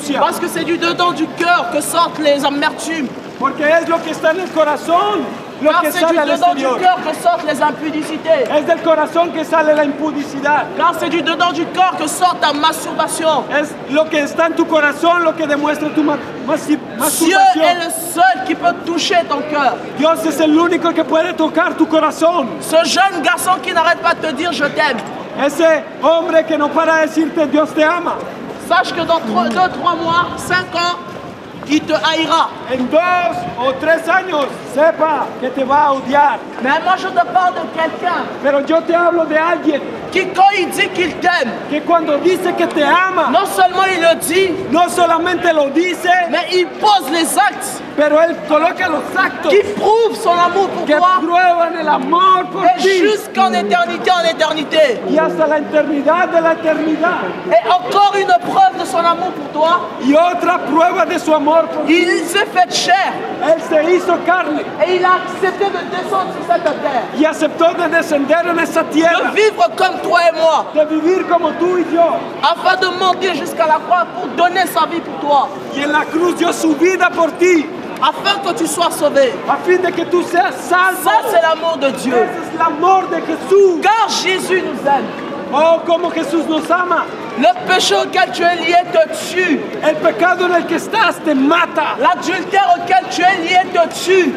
sucia. Parce que c'est du dedans du cœur que sortent les amertumes. Porque es lo que está en el corazón, lo Car que c'est du sale al dedans du exterior. cœur que sortent les impudicités. Es del corazón que sale la impudicidad. Car c'est du dedans du corps que sort ta masturbation. Es lo que está en tu corazón lo que demuestra tu Dieu masturbación. est le seul qui peut toucher ton cœur. Dios es el único que puede tocar tu corazón. Ce jeune garçon qui n'arrête pas de te dire je t'aime. Ese hombre que no para de decirte Dios te ama. Sache que dans 2, 3 mois, 5 ans, il te haïra. En 2 o 3 años, sepa que te va a odiar. Mais moi je te parle de quelqu'un Pero yo te hablo de alguien qui quand il dit qu'il t'aime, que cuando dice que te ama, non seulement il le dit, no solamente lo dice, mais il pose les actes pero él coloca los actos qui prouvent son amour pour que toi. prueban el amor por Et ti. jusqu'en éternité, en éternité. Y hasta la eternidad de la eternidad. Et encore une preuve de son amour pour toi, Y otra prueba de su amor por ti. il s'est fait chair Él se hizo carne et il a accepté de descendre sur cette terre, y aceptó de descender en esa tierra, de vivre comme toi et moi, de vivir como tú y yo. afin de monter jusqu'à la croix pour donner sa vie pour toi, Y en la cruz dio su vida por ti, afin que tu sois sauvé. a fin de que tú seas salvo. Ça, c'est l'amour de Dieu. Ese es el amor de Jesús. Car Jésus nous aime. Oh, como Jesús nos ama. Le péché auquel tu es lié te tue. El pecado en el que estás te mata. L'adultère auquel tu es lié te tue.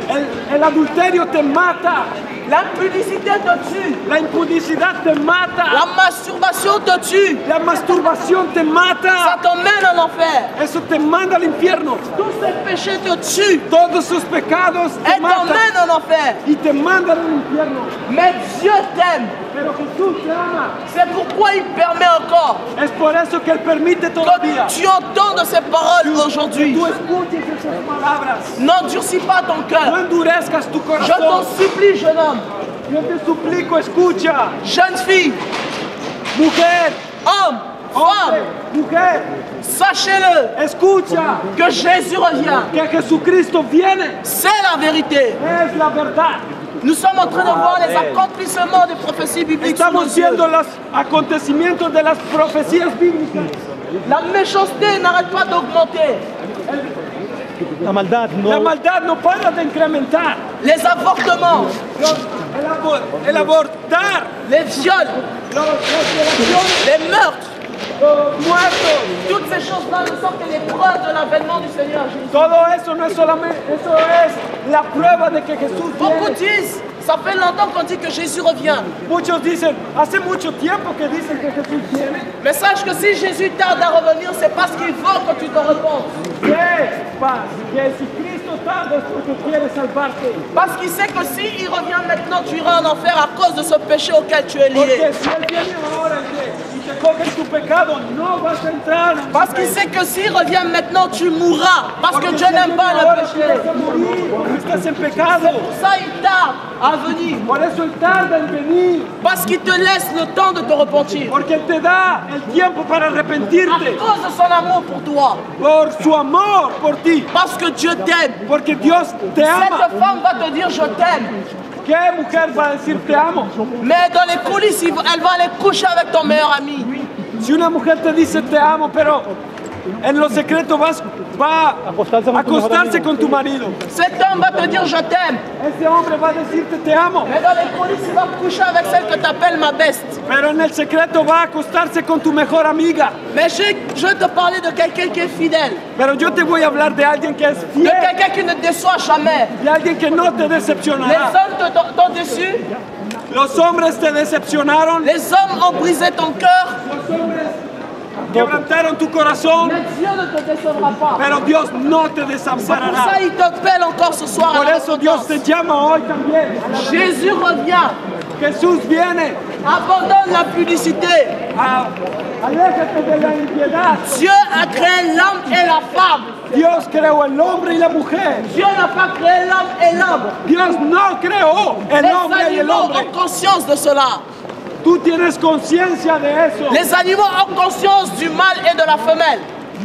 El adulterio te mata. L'impudicité te tue. La impudicidad te mata. La masturbation te tue. La masturbación te Ça mata. t'emmène en enfer. Eso te manda al infierno. Tous ces péchés te tuent Todos sus pecados te et matan t'emmènent en enfer. y te mandan al infierno. Mais Dieu t'aime. Pero Jesús te ama. C'est pourquoi il permet encore Es por eso que Él permite que todavía tu entendes ces paroles aujourd'hui. tú escuches esas palabras. N'endurcis pas ton No cœur. endurezcas tu Je t'en corazón. supplie, jeune homme, Yo te suplico, escucha. jeune fille, Mujer, homme, hombre, femme, mujer, sachez-le escucha que Jésus revient. que Jesucristo viene. C'est la vérité. Es la verdad. Nous sommes en train de voir les accomplissements des prophéties bibliques. sous nos Estamos yeux. viendo los acontecimientos de las profecías bíblicas. La méchanceté n'arrête pas d'augmenter. La maldad La no, maldad no para de incrementar. Les avortements, El abortar, les viols, las violaciones, les meurtres, los muertos. toutes ces choses-là ne sont que les preuves de l'avènement du Seigneur Jésus. Todo eso no es solamente, eso es la prueba de que Jesús Beaucoup viene. disent, ça fait longtemps qu'on dit que Jésus revient. Muchos dicen, hace mucho tiempo que dicen que Jesús viene. Mais sache que si Jésus tarde à revenir, c'est parce qu'il veut que tu te repentes. Sepas que si Cristo tarda es porque quiere salvarte. Parce qu'il sait que s'il revient maintenant, tu iras en enfer à cause de ce péché auquel tu es lié. Porque si Él viene ahora y te coge en tu pecado, no vas a entrar. Parce qu'il sait que s'il revient maintenant, tu mourras. Parce Porque que si Dieu Él n'aime viene pas ahora, le tú péché. vas a morir porque estás en pecado. Pour ça, il tarde à venir. Por eso Él tarda en venir. Parce qu'il te laisse le temps de te repentir. Porque Él te da el tiempo para À arrepentirte. cause de son amour pour toi. Por su amor por ti. Parce que Dieu t'aime. Porque Dios te ama. Cette femme va te dire je t'aime. ¿Qué mujer va a decir te amo? Mais dans les coulisses, elle va aller coucher avec ton meilleur ami. Si una mujer te dice te amo, pero en lo secreto va a acostarse con tu marido. Cet homme va te dire je t'aime. Ese hombre va a decirte te amo, Mais dans les coulisses, il va coucher avec celle que tu appelles ma best. pero en el secreto va a acostarse con tu mejor amiga. Mais je vais te parler de quelqu'un qui est fidèle. Pero yo te voy a hablar de alguien que es De fiel, quelqu'un qui ne déçoit jamais. de alguien que no te Les decepcionará. hommes t'ont déçu. Los hombres te decepcionaron, Les hommes ont brisé ton cœur. los hombres quebrantaron tu corazón, Mais Dieu ne te décevra pas. pero Dios no te Pour desamparará. ça, il t'appelle encore ce soir à Por la eso Dios te repentance. llama hoy también. Jésus revient. Jesús viene. Abandonne la publicité. Aléjate de la impiedad. Dieu a créé l'homme et la femme. Dios creó el hombre y la mujer. Dieu n'a pas créé l'homme et l'homme. Dios no creó el Les hombre y el animaux hombre. ont conscience de cela. Tú tienes conciencia de eso. Les animaux ont conscience du mâle et de la femelle.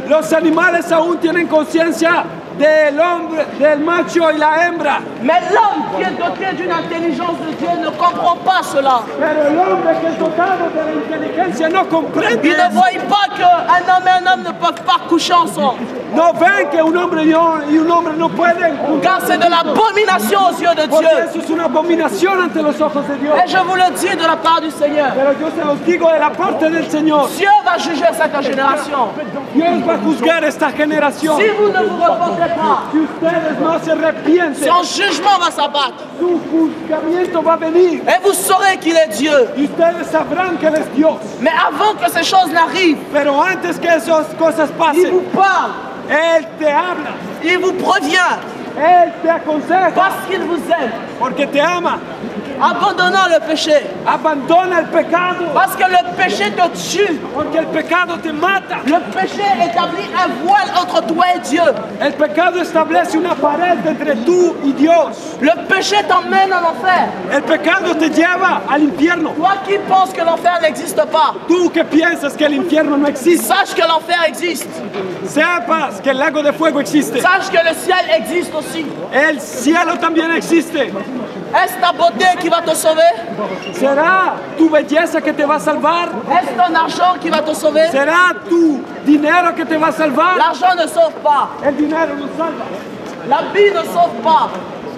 Los animales aún tienen conciencia del macho y la hembra. Mais l'homme qui est doté d'une intelligence de Dieu ne comprend pas cela. Pero el hombre que es dotado de la inteligencia no comprende Il ne eso. voit pas qu'un homme et un homme ne peuvent pas coucher ensemble. No ven que un hombre y un hombre no pueden juntarse. Car c'est de l'abomination aux yeux de Porque Dieu. eso es una abominación ante los ojos de Dios. Et je vous le dis de la part du Seigneur. Pero yo se los digo de la parte del Señor. Dieu va juger cette génération. Dios va a juzgar esta generación. Si vous ne vous repentez pas, Si ustedes no se arrepienten, son jugement va s'abattre. su juzgamiento va a venir. Et vous saurez qu'il est Dieu. Y ustedes sabrán que Él es Dios. Mais avant que ces choses n'arrivent, Pero antes que esas cosas il pasen, vous parle, Él te habla. il vous prévient, Él te aconseja parce qu'il vous aime, porque te ama. abandonnant le péché. Abandona el pecado Parce que le péché te tue. porque el pecado te mata. Le péché établit un voile entre toi et Dieu. El pecado establece una pared entre tú y Dios. Le péché t'emmène en enfer. El pecado te lleva al infierno. Toi qui penses que l'enfer n'existe pas, Tú que piensas que el infierno no existe, sache que l'enfer existe. sepas que el lago de fuego existe. Sache que le ciel existe aussi. El cielo también existe. Est-ce ta beauté qui va te sauver? ¿Será tu belleza que te va a salvar? Est-ce ton argent qui va te sauver? ¿Será tu dinero que te va a salvar? L'argent ne sauve pas. El dinero no salva. L'habit ne sauve pas.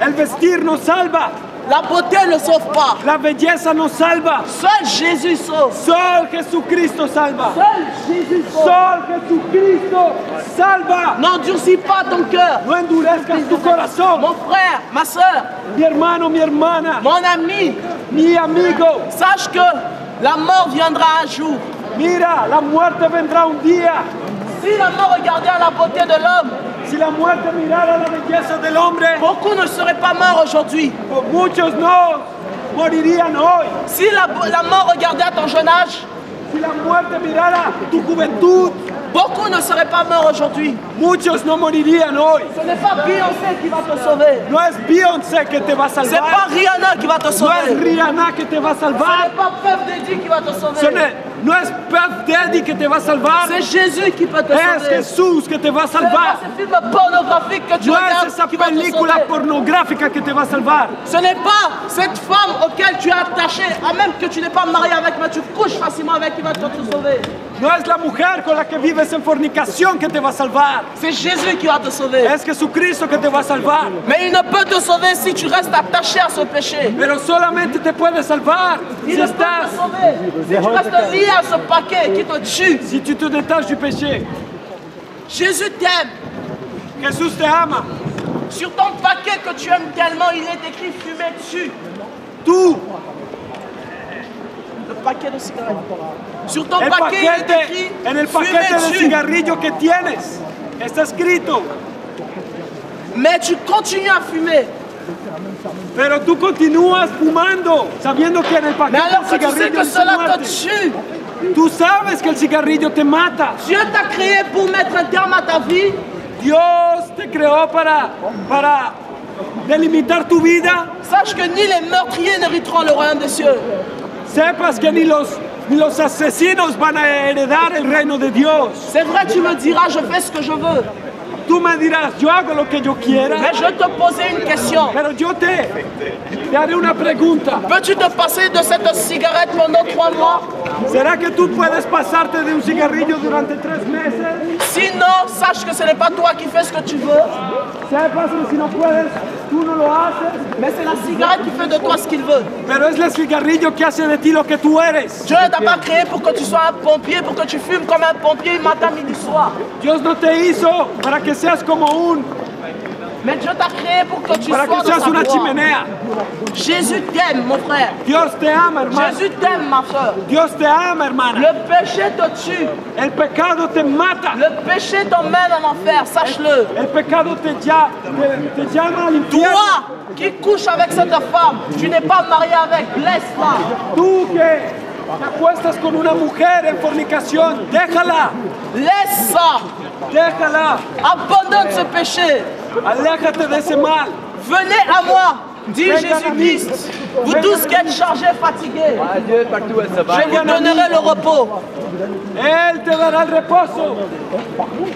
El vestir no salva. La beauté ne sauve pas. La belleza no salva. Seul Jésus sauve. Solo Jesucristo salva. Seul Jésus sauve. Solo Jesucristo salva. N'endurcis pas ton cœur. No endurezcas tu corazón. Mon frère, ma soeur, Mi hermano, mi hermana, mon ami, mi amigo. sache que la mort viendra un jour. Mira, la muerte vendrá un día. Si la mort regardait à la beauté de l'homme, Si la muerte mirara la belleza del hombre, beaucoup ne seraient pas morts aujourd'hui. muchos no morirían hoy. Si la mort regardait à ton jeune âge, Si la muerte mirara tu juventud, beaucoup ne seraient pas morts aujourd'hui. muchos no morirían hoy. Ce n'est pas Beyoncé qui va te sauver. No es Beyoncé que te va a C'est pas salvar. Rihanna qui va te No es sauver. Rihanna que te va a Ce salvar. n'est pas Puff Daddy qui va te sauver. No es Puff Daddy que te va a salvar. C'est Jésus qui peut te Es sauver. Jesús que te va a Ce n'est pas salvar. ce film pornographique que tu No es regardes esa qui va te película sauver. pornográfica que te va a salvar. Ce n'est pas cette femme auquel tu es attaché, à même que tu n'es pas marié avec, mais tu couches facilement avec, qui va te sauver. No es la mujer con la que vives en fornicación que te va a salvar. C'est Jésus qui va te sauver. Es Jesucristo que te va a salvar. Mais il ne peut te sauver si tu restes attaché à ce péché. Pero solamente te puede salvar Il si ne peut te estás, sauver si tu restes lié à ce paquet qui te tue. si tu te détaches du péché. Jésus t'aime. Jesús te ama. Sur ton paquet que tu aimes tellement, il est écrit fumer dessus. Tú, Le paquet de cigarettes. Sur ton el paquet, il est écrit paquete, en el fumer paquete de dessus. cigarrillo que tienes, está escrito. Mais tu continues à fumer. Pero tú continúas fumando, sabiendo que en el Mais paquete alors de que tu sais cigarrillo que dice cela muerte. te tue. Tú sabes que el cigarrillo te mata. Dieu t'a créé pour mettre un terme à ta vie. Dios te creó para delimitar tu vida. Sache que ni les meurtriers n'hériteront le royaume des cieux. Sepas que ni los asesinos van a heredar el reino de Dios. C'est vrai, tu me diras, je fais ce que je veux. Tú me dirás, yo hago lo que yo quiera. Mais je vais te poser une question. Pero yo te haré una pregunta. Peux-tu te passer de cette cigarette pendant 3 mois? ¿Será que tú puedes pasarte de un cigarrillo durante 3 meses? Sinon, sache que ce n'est pas toi qui fais ce que tu veux, Sepas que si no puedes, tú no lo haces. mais c'est la cigarette qui fait de toi ce qu'il veut. Pero es el cigarrillo que hace de ti lo que tú eres. Dieu ne t'a pas créé pour que tu sois un pompier, pour que tu fumes comme un pompier matin, midi, soir. Dios no te hizo para que seas como Mais Dieu t'a créé pour que tu para sois que de seas sa una gloire. chimenea. Jésus t'aime, mon frère. Dios te ama, hermano. Jésus t'aime, ma soeur. Dios te ama, hermana. Le péché te tue. El pecado te mata. Le péché t'emmène en enfer, sache-le. El pecado te llama al infierno. Toi qui couches avec cette femme, tu n'es pas marié avec, laisse-la. Tú que te acuestas con una mujer en fornicación, déjala. Laisse ça. Déjala. Abandonne ce péché. Aléjate de ese mal. Venez à moi. Dis Jésus-Christ, vous tous qui êtes chargés, fatigués, je vous donnerai le repos. Él te dará el reposo.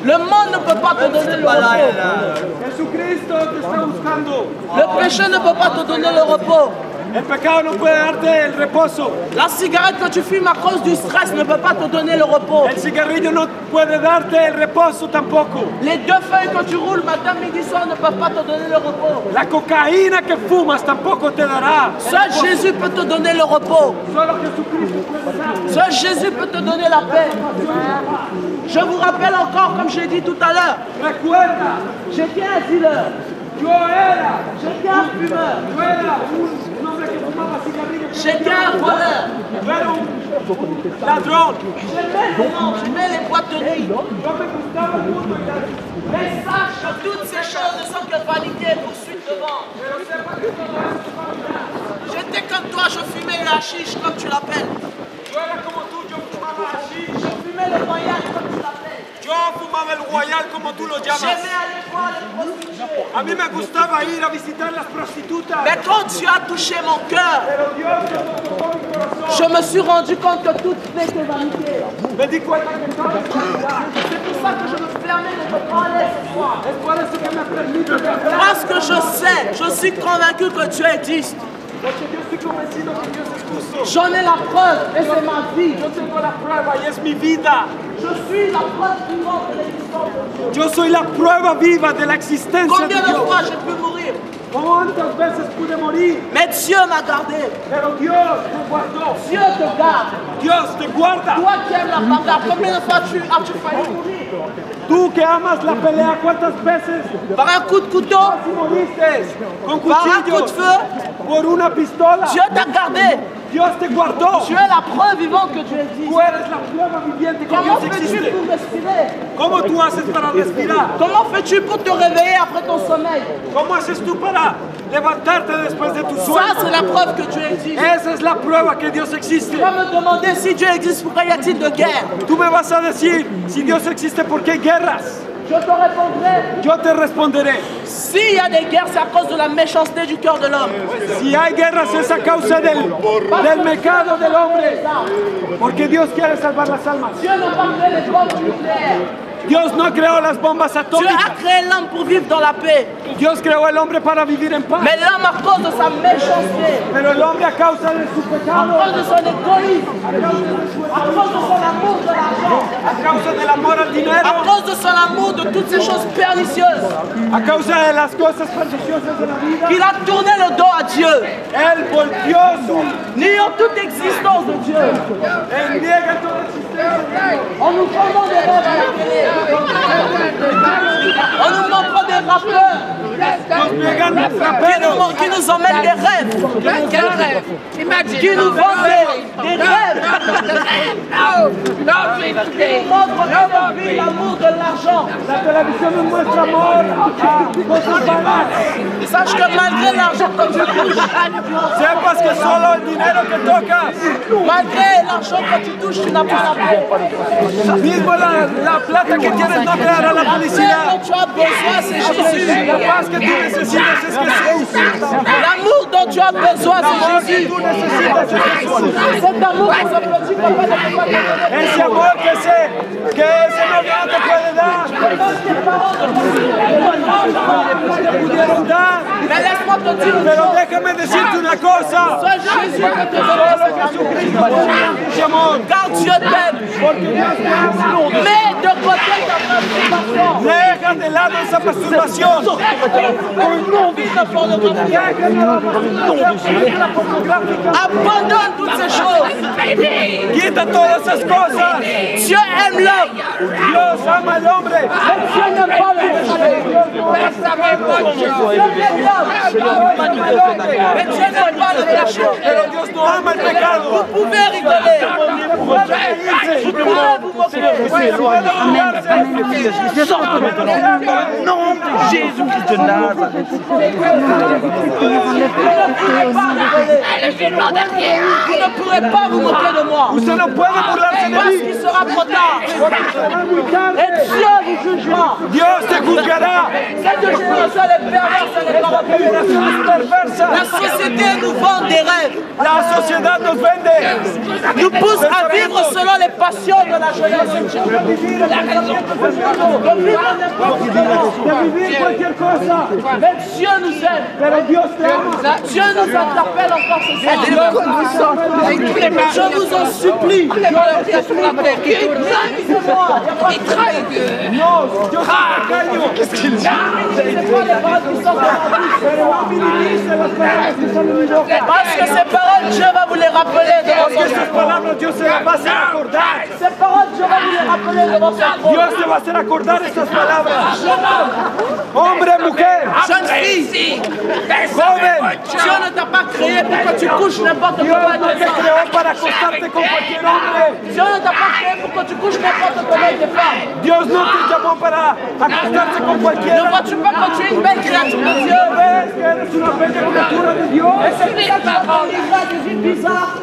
Le monde ne peut pas te donner le repos. Jesucristo te está buscando. Le péché ne peut pas te donner le repos. El pecado no puede darte el reposo. La cigarette que tu fumes à cause du stress ne peut pas te donner le repos. El cigarrillo no puede darte el reposo tampoco. Les 2 feuilles que tu roules matin, midi, soir ne peuvent pas te donner le repos. La cocaína que fumas tampoco te dará. Seul Jésus peut te donner le repos. Solo Jesucristo puede dar. Seul Jésus peut te donner la paix. Je vous rappelle encore, comme je l'ai dit tout à l'heure, Recuerda, j'étais un dealer, yo era j'étais un fumeur, un hombre que fumaba cigarrillos. j'étais un voleur. Yo era un ladrón. J'aimais les boîtes de nuit. Yo me gustaba el mundo y la... Mais sache que toutes ces choses ne sont que vanité et poursuite devant. Pero sepa que todo esto es vanidad. J'étais comme toi, je fumais le hashish comme tu l'appelles. Yo era como tú, yo fumaba hashish. Je fumais le royal comme tu l'appelles. Yo fumaba el guayal como tú lo llamas. J'aimais aller voir les prostituées. A mí me gustaba ir a visitar las prostitutas. Mais quand tu as touché mon cœur, Pero Dios me tocó mi corazón. je me suis rendu compte que tout n'est que vanité. Me di cuenta que todo es vanidad. C'est pour ça que je me permets de te parler ce soir. Es por eso que me permite hablar. Parce que je sais, je suis convaincu que Dieu existe. Porque yo estoy convencido que Dios es justo. J'en ai la preuve et c'est ma vie. Yo tengo la prueba y es mi vida. Je suis la preuve vivante de l'existence de Dieu. Yo soy la prueba viva de la existencia de Combien de Dios. fois j'ai pu mourir, ¿Cuántas veces pude morir? mais Dieu m'a gardé. Pero Dios te guardó. Dieu te garde. Dios te guarda. Toi qui aimes la bagarre, combien de fois as-tu failli mourir? Tú que amas la pelea, ¿cuántas veces Par un coup de couteau, casi moriste? Con par un coup de cuchillos, feu, por una pistola. Dieu t'a gardé. Dios te guardó. Tu es la preuve vivante que Dieu existe. Tú eres la prueba viviente que Comment Dios fais-tu existe. pour respirer? ¿Cómo tú haces para respirar? Comment fais-tu pour te réveiller après ton sommeil? ¿Cómo haces tú para levantarte después de tu Ça, sueño? c'est la preuve que Dieu existe. Esa es la prueba que Dios existe. Tu vas me demander si Dieu existe, pourquoi y a-t-il de guerre? Tú me vas a decir, si Dios existe, ¿por qué hay guerras? Je te répondrai, Yo te responderé. s'il y a des guerres, c'est à cause de la méchanceté du cœur de l'homme. Si hay guerras es a causa del pecado del hombre. Porque Dios quiere salvar las almas. Dieu n'a pas créé les bombes nucléaires. Dios no creó las bombas Dieu a atómicas. créé l'homme pour vivre dans la paix. Dios creó al hombre para vivir en paz. Mais l'homme, à cause de sa méchanceté, Pero el hombre a causa de su à pecado, cause de son égoïsme, à cause de son amour de l'argent, a causa del amor al à dinero, cause de son amour de toutes ces choses pernicieuses, a causa de las cosas perniciosas de la vida, qu'il a tourné le dos à Dieu, él volvió niant toute existence de Dieu, él niega toda existencia de Dios. en nous vendant des rêves à la télé, en nous montrant des rappeurs Nos niegan qui nous emmènent des rêves, Quel rêve? Imagine. qui nous vendent des rêves, No, please, qui nous montrent l'amour de l'argent. La televisión nos muestra amor a cosas vanas. Sache que malgré l'argent que tu touches, Sepas que solo el dinero que tocas, malgré l'argent que tu touches, tu n'as pas la paix. mismo la plata que tienes no te dará la La paix felicidad. dont tu as besoin, c'est Jésus. La paz que tú necesitas es Jesús. L'amour dont tu as besoin, El amor c'est que Jésus. tú necesitas es Jesús. Cet amour que ce petit papa ne peut pas te donner. Ese amor que ese novio no te puede dar, te pudieron dar. Mais laisse-moi te dire une Pero chose. déjame decirte una cosa. Seul Jésus peut te donner Solo cet amour. Jesucristo puede darte ese amor. Car Dieu t'aime. Porque Dios te ama. Mets de côté ta masturbation. Deja de lado esa masturbación. Vie de pornographie. Deja de lado la pornográfica. Abandonne toutes ces choses. Quita todas esas cosas. Dieu aime l'homme. Dios ama al hombre. Dieu n'aime pas le péché. Dieu aime l'homme. Mais Dieu n'aime pas le péché. Pero Dios no ama el pecado. Vous pouvez rigoler. Vous pouvez vous moquer. Nom de Jésus-Christ de Nazareth. Vous ne pourrez pas vous moquer de moi. Usted no puede burlarse de Parce mí. qu'il sera trop tard. Será muy Et tarde. Dieu vous jugera. Dios te juzgará. C'est de bourgeois, les pervers, les corrompus. La société nous vend des rêves. La sociedad nos vende. Nous pousse à vivre selon les passions de la jeunesse. De vivir cualquier cosa. Mais Dieu nous aime. Pero Dios te ama. Dieu nous interpelle encore ce soir. Je vous en supplie. No, yo soy tacaño. C'est pas les paroles qui sortent de ma bouche. Pero no minimice las palabras que salen de mi boca. Parce que ces paroles, Dieu va vous les rappeler devant son Porque estas palabras Dios se las va a hacer acordar. Ces paroles, Dieu va vous les rappeler devant son trône. Dios te va a hacer acordar estas palabras. Hombre, mujer, Jeune fille, joven, Dieu ne t'a pas créé pour que tu couches n'importe Dios comment no avec te des femmes. creó para acostarte con cualquier hombre. Dieu ne t'a pas créé pour que tu couches n'importe comment avec des femmes. Dios no te llamó para acostarse con Ne cualquiera. vois-tu pas que tu es une belle créature de Dieu? ¿No ves que eres una bella criatura de Dios? Et c'est pour ça que tu vas pas livrer à des vies bizarres.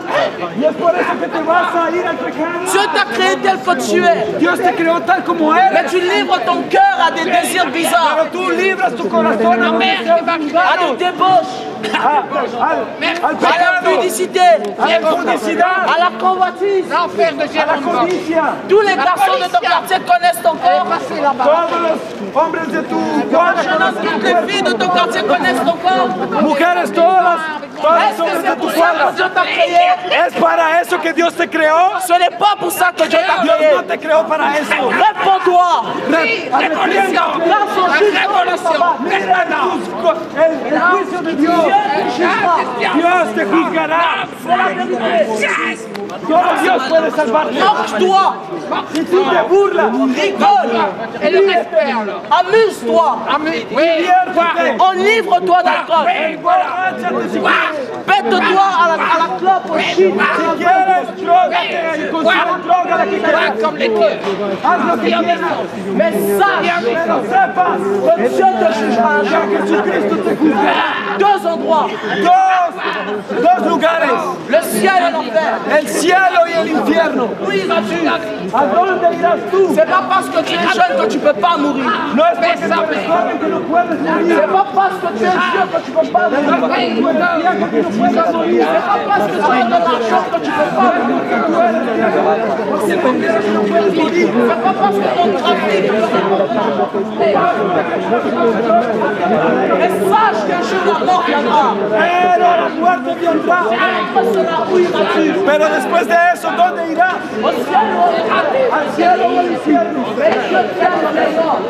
Y es por eso que te vas a ir al pecado. Dieu t'a créé tel que tu es. Dios te creó tal como Mais eres. tu livres ton cœur à des désirs bizarres, Pero tú libras tu corazón a un deseo à mundano, des débauches, al à la pecado, pudicité, a la impundicidad, à la convoitise. L'enfer de a la Jérôme. codicia. Tous les garçons de ton quartier connaissent ton corps. Passez là-bas. Todos los hombres de tu cuadra Jeune homme, conocen toutes tu les cuerpo. filles de ton quartier connaissent ton corps. Mujeres, todos los Est-ce que hombres de c'est tu pour ça cuadra. que Dieu t'a créé? ¿Es para eso que Dios te creó? Ce n'est pas pour ça que Dieu t'a Dios créé. no te creó para eso. Réponds-toi. Arrepiéntate. Car son jugement s'en Mira el juicio de Dios. Dios te juzgará. C'est la vérité. Solo Dios puede salvarte. Moque-toi. Si tú te burlas, Rigole. Et le respect alors. Amuse-toi. diviértete. Enivre-toi d'alcool. Emborráchate si quieres. Pète-toi à la clope, au shit. Si quieres, drogate y consume droga la que Pas quieras. comme les dieux. Haz lo que quieras. Mais sache Pero sepas que Dieu te jugera un que jour. Jesucristo te juzgará. Deux endroits, Dos lugares. le ciel et l'enfer. El cielo y el infierno. Où iras-tu? ¿A dónde irás tú? C'est pas parce que tu es jeune que tu peux pas mourir. No es porque tú eres joven que no puedes morir. C'est pas parce que tu es vieux que tu peux pas No es mourir. porque tú eres viejo que no puedes morir. C'est pas parce que tu as de l'argent que tu peux pas mourir. Tú eres viejo porque con dinero no puedes morir. C'est pas parce que ton trafic que tu peux pas mourir. Et sache qu'un jour la mort viendra. Pero la muerte vendrá. Après cela, où iras-tu? Pero después de eso, ¿dónde irás? Au ciel ou au paradis? ¿Al cielo o al infierno? Mais Dieu t'aime les hommes.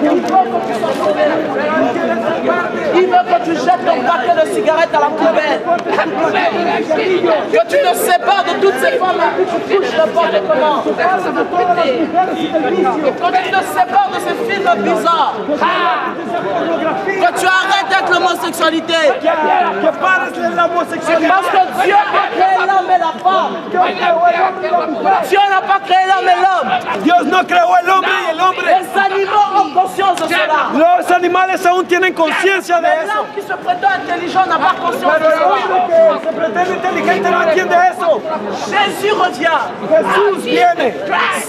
Il veut que tu sois sauvé. Il veut que tu jettes ton paquet de cigarettes à la poubelle. Que tu te sépares de toutes ces femmes avec qui tu couches n'importe comment. Que tu te sépares de ces films bizarres. Que tu arrêtes avec l'homosexualité. Que pares de la homosexualidad. Parce que Dieu a créé l'homme et la femme. Dieu n'a pas créé l'homme et l'homme. Dios no creó el hombre y el hombre. Les animaux ont conscience de cela. Los animales aún tienen conciencia de Mais eso. l'homme qui se prétend intelligent n'a pas conscience Pero de el hombre cela. que se pretende inteligente no entiende eso. Jésus revient. Jesús viene.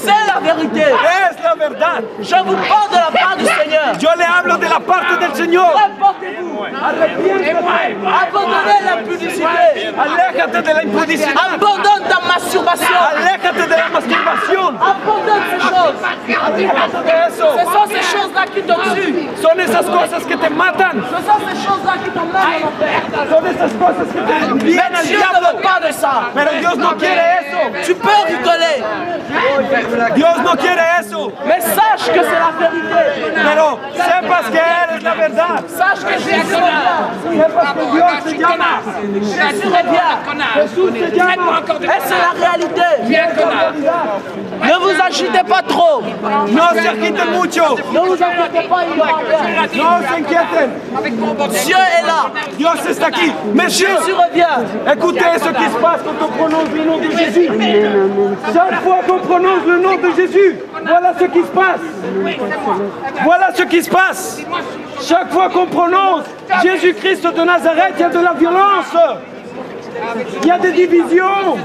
C'est la vérité. Es la verdad. Je vous parle de la part du Seigneur. Yo le hablo de la parte del Señor. Reportez-vous. Arrepiéntete. Abandonnez la publicité. Aléjate de la impudicidad. Abandonne ta masturbation. Aléjate de la masturbación. Abandonne ces choses. Aléjate de eso. Ce sont ces choses-là qui te tuent. Son esas cosas que te matan. Ce sont ces choses-là qui t'emmènent en enfer. Son esas cosas que te envían Mais al Dieu ne diablo. veut pas de ça. Pero Dios no quiere eso. Tu peux rigoler. Dios no quiere eso. Mais sache que c'est la vérité. Pero sepas que eres la verdad. Sache que Jésus revient. Sepas que Dios te llama. Jésus revient. Jesús te llama. Et c'est la réalité. Ne vous agitez pas trop. No se agiten mucho. Ne vous inquiétez pas, il y aura rien. No se inquieten. Dieu est là. Dios está aquí. Monsieur, Jésus revient. écoutez ce qui se passe quand on prononce le nom de Jésus. Chaque fois qu'on prononce le nom de Jésus, voilà ce qui se passe. Voilà ce qui se passe. Chaque fois qu'on prononce Jésus-Christ de Nazareth, il y a de la violence. Il y a des divisions.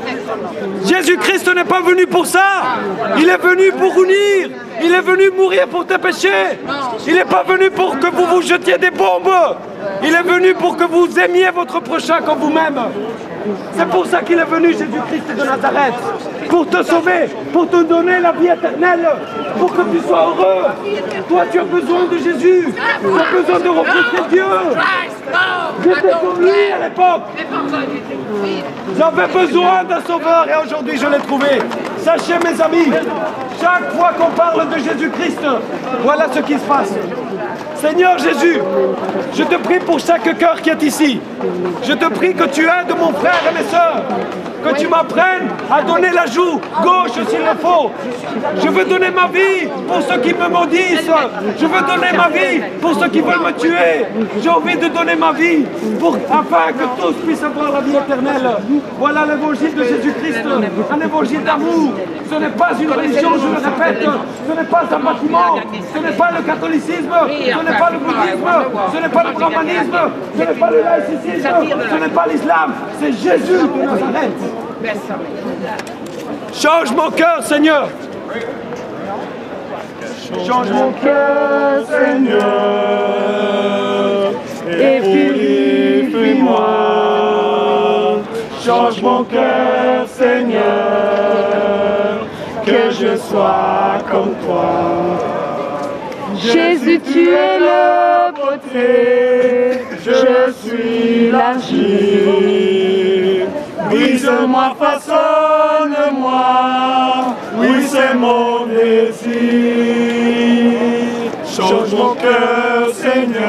Jésus-Christ n'est pas venu pour ça. Il est venu pour unir. Il est venu mourir pour tes péchés. Il n'est pas venu pour que vous vous jetiez des bombes. Il est venu pour que vous aimiez votre prochain comme vous-même. C'est pour ça qu'il est venu, Jésus-Christ de Nazareth. Pour te sauver, pour te donner la vie éternelle, pour que tu sois heureux. Toi, tu as besoin de Jésus. Tu as besoin de rencontrer Dieu. J'étais comme lui à l'époque. J'avais besoin d'un sauveur et aujourd'hui je l'ai trouvé. Sachez mes amis, chaque fois qu'on parle de Jésus-Christ, voilà ce qui se passe. Seigneur Jésus, je te prie pour chaque cœur qui est ici. Je te prie que tu aides mon frère et mes sœurs. Que tu m'apprennes à donner la joue gauche s'il le faut. Je veux donner ma vie pour ceux qui me maudissent. Je veux donner ma vie pour ceux qui veulent me tuer. J'ai envie de donner ma vie afin que tous puissent avoir la vie éternelle. Voilà l'évangile de Jésus-Christ, un évangile d'amour. Ce n'est pas une religion, je le répète. Ce n'est pas un bâtiment. Ce n'est pas le catholicisme. Ce n'est pas le bouddhisme. Ce n'est pas le brahmanisme. Ce n'est pas le laïcisme. Ce n'est pas l'islam. C'est Jésus de Nazareth. Change mon cœur, Seigneur. Change mon cœur, Seigneur, et purifie-moi. Change mon cœur, Seigneur, que je sois comme toi. Jésus, tu es le potier, je suis l'argile. Brise-moi, façonne-moi, oui c'est mon désir. Change mon cœur, Seigneur,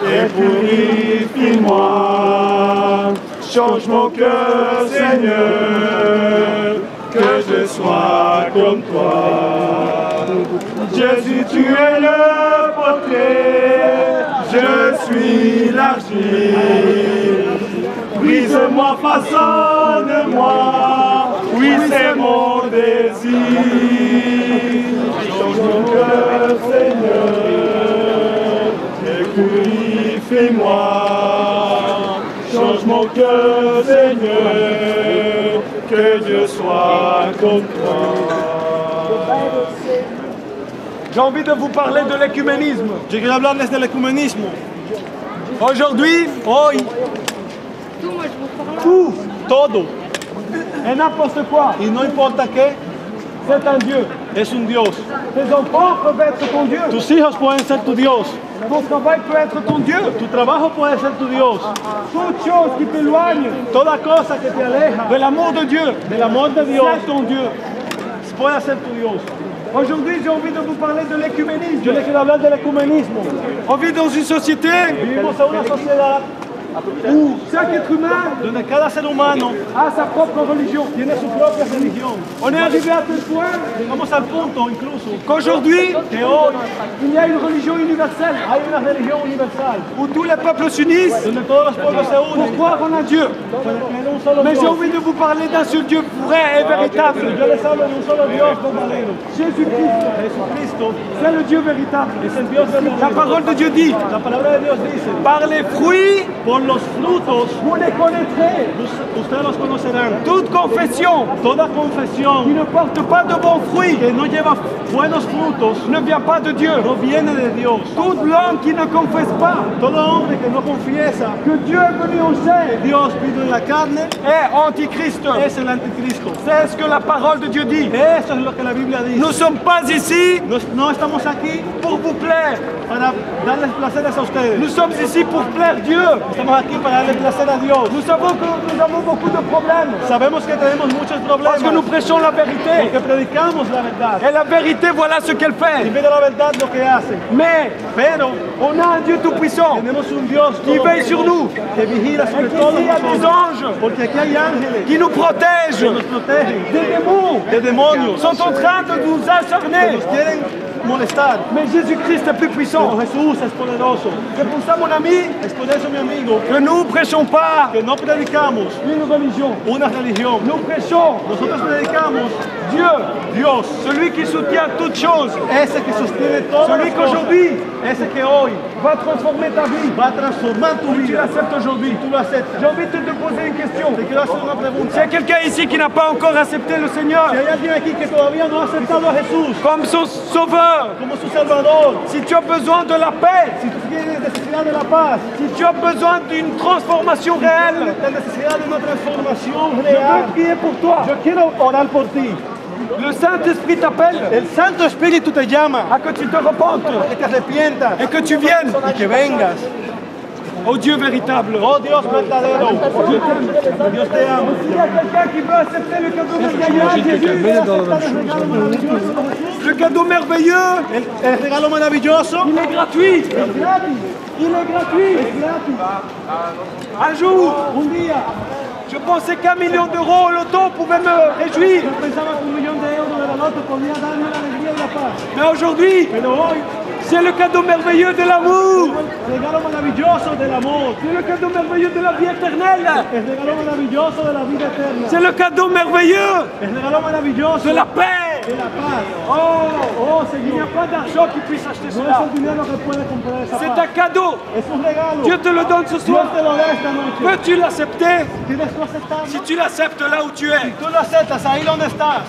et purifie-moi. Change mon cœur, Seigneur, que je sois comme toi. Jésus, tu es le potier, je suis l'argile. Brise-moi, façonne-moi, oui c'est mon désir. Change mon cœur, Seigneur, et purifie-moi. Change mon cœur, Seigneur, que Dieu soit comme toi. J'ai envie de vous parler de l'écuménisme. Yo quiero hablarles del ecumenismo. Aujourd'hui, Hoy, tout todo, et n'importe quoi, y no importa qué, c'est un Dieu. es un Dios. Tes enfants peuvent être ton Dieu. Tus hijos pueden ser tu Dios. Ton travail peut être ton Dieu. Tu trabajo puede ser tu Dios. Toute chose qui t'éloigne Toda cosa que te aleja de l'amour de Dieu, del amor de Dios c'est ton Dieu. puede ser tu Dios. Aujourd'hui, j'ai envie de vous parler de l'écuménisme. Yo le quiero hablar del ecumenismo. On vit dans une société Vivimos en una sociedad où chaque être humain donde cada ser humano a sa propre religion. tiene su propia religión. On est arrivé à tel point Llegamos al punto incluso qu'aujourd'hui, que hoy il y a une religion universelle hay una religión universal où tous les peuples s'unissent donde todos los pueblos se pour unen croire en un Dieu. para tener un solo Mais j'ai Dios. envie de vous parler d'un seul Dieu vrai et véritable. Yo les hablo de un solo Dios verdadero. Jésus-Christ, Jesucristo c'est le Dieu véritable. es el Dios La verdadero. parole de Dieu dit, La palabra de Dios dice, par les fruits, por los frutos vous les connaîtrez. ustedes los conocerán. Toute confession Toda qui confesión ne porte pas de bons fruits que no lleva buenos frutos ne vient pas de Dieu. no viene de Dios. Toute langue qui ne confesse pas Todo hombre que no confiesa que Dieu est venu en chair Dios vino en la carne est antichrist. es el anticristo. C'est ce que la parole de Dieu dit. Eso es lo que la Biblia dice. Nous ne sommes pas ici No estamos aquí pour vous plaire. para darles placeres a ustedes. Nous sommes ici pour plaire Dieu. Estamos aquí para darle placer a Dios. Nous savons que nous avons beaucoup de problèmes Sabemos que tenemos muchos parce que nous problemas prêchons la vérité. porque predicamos la verdad. Et la vérité, voilà ce qu'elle Y fait. ve de la verdad lo que hace. Mais Pero on a un Dieu tout-puissant tenemos un Dios qui veille sur nous. que vigila Et sobre qu'ici, todos il y a des nosotros. anges Porque aquí hay ángeles qui nous protègent. que nos protegen Des démons de demonios. sont en train de nous Que acharner. nos quieren molestar. Mais Jésus-Christ est plus puissant. Pero Jesús es poderoso. C'est pour ça, mon ami, Es por eso, mi amigo, que nous ne prêchons pas que no predicamos une religion. una religión. Nous prêchons Nosotros predicamos Dios, celui qui soutient toutes choses, ese que sostiene todo, celui qu'aujourd'hui ese que hoy va transformer ta vie. va a transformar tu Tu vida. l'acceptes aujourd'hui. Tú lo aceptas. J'ai envie de te poser une question. Te quiero hacer una S'il y pregunta. a quelqu'un ici qui n'a pas encore accepté le Seigneur Si hay alguien aquí que todavía no ha aceptado a Jesús comme son sauveur, como su Salvador, si tu as besoin de la paix, si tú tienes necesidad de la paz, si tu as besoin d'une transformation réelle, la necesidad de una transformación je veux real, prier pour toi. yo quiero orar por ti. Le Saint-Esprit t'appelle El Santo Espíritu te llama à que tu te repentes a que te arrepientas et que tu viennes y que vengas. au Dieu véritable. Oh Dios verdadero, Dios te ama. S'il y a quelqu'un qui veut accepter le cadeau merveilleux, le cadeau merveilleux, El regalo maravilloso il est gratuit. Il est gratuit. Un jour, un día je pensais qu'1 million d'euros au loto pouvait me réjouir. yo pensaba que 1 millón de euros de la loto podía darme la alegría y la paz, Mais aujourd'hui, pero hoy c'est le cadeau merveilleux de l'amour. el regalo maravilloso del amor, C'est le cadeau merveilleux de la vie éternelle. el regalo maravilloso de la vida eterna, C'est le cadeau merveilleux el regalo maravilloso de la paix. de la paz. Oh, il n'y a pas d'argent qui puisse acheter No es cela. el dinero que puede comprar esa C'est paz, un cadeau. es un regalo. Dieu te le donne ce Dios soir. te lo da esta noche. Peux-tu l'accepter? ¿Tienes que aceptarlo? Si tu l'acceptes là où tu es, Tú lo aceptas ahí donde estás.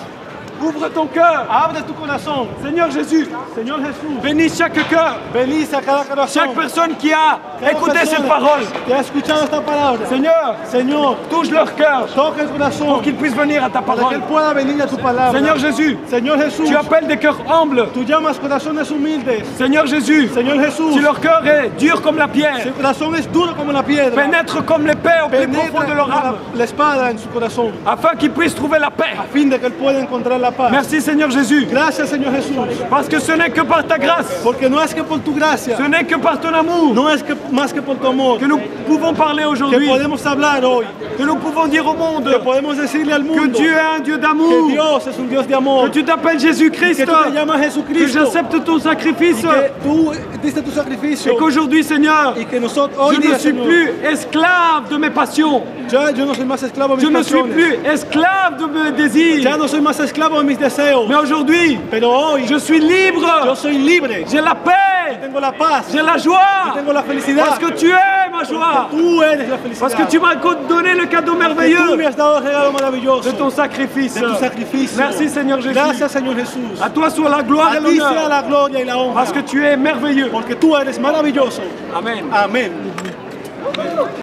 ouvre ton cœur. Abre tu corazón. Seigneur Jésus, Señor Jesús, bénis chaque cœur, bendice a cada corazón. chaque personne qui a Cada écouté persona cette parole. que ha escuchado esta palabra. Seigneur, Señor, touche leur cœur toca el corazón pour qu'ils puissent venir à ta para que parole. Él pueda venir a tu palabra. Seigneur Jésus, Señor Jesús, tu appelles des cœurs humbles. tú llamas corazones humildes. Seigneur Jésus, Señor Jesús, si leur cœur est dur comme la su pierre, corazón es duro como la piedra. pénètre comme l'épée au plus profond de leur âme, la espada en su corazón afin qu'ils puissent trouver la paix. a fin de que Él pueda encontrar la paz. Merci Seigneur Jésus, Gracias, Señor Jesús, parce que ce n'est que par ta grâce, porque no es que por tu gracia, ce n'est que par ton amour no es que más que por tu amor, que nous pouvons parler que aujourd'hui, podemos hablar hoy, que nous pouvons dire au monde que podemos decirle al que mundo Dieu est un Dieu que d'amour, Dios es un Dios de que amor, tu t'appelles Jésus-Christ, que tú te llamas que Jesucristo, j'accepte ton sacrifice que tú diste tu sacrificio et qu'aujourd'hui Seigneur, y que nosotros hoy je ne día, suis Señor, plus esclave de mes passions, yo no soy más esclavo de je mis ne suis pasiones, plus esclave de mes désirs, ya no soy más esclavo de mis deseos, mais aujourd'hui, pero hoy je suis yo libre, soy libre, j'ai la paix, tengo la paz, j'ai la joie, tengo la felicidad, parce que tu es ma joie, tú eres la felicidad, parce que tu m'as donné le cadeau que tú me merveilleux has dado el regalo maravilloso de ton sacrifice. de tu sacrificio. Merci Seigneur Jésus. Gracias, Señor Jesús. À toi soit la gloire et A ti sea l'honneur, la gloria y la honra, parce que tu es merveilleux. porque tú eres maravilloso. Amen. Amén.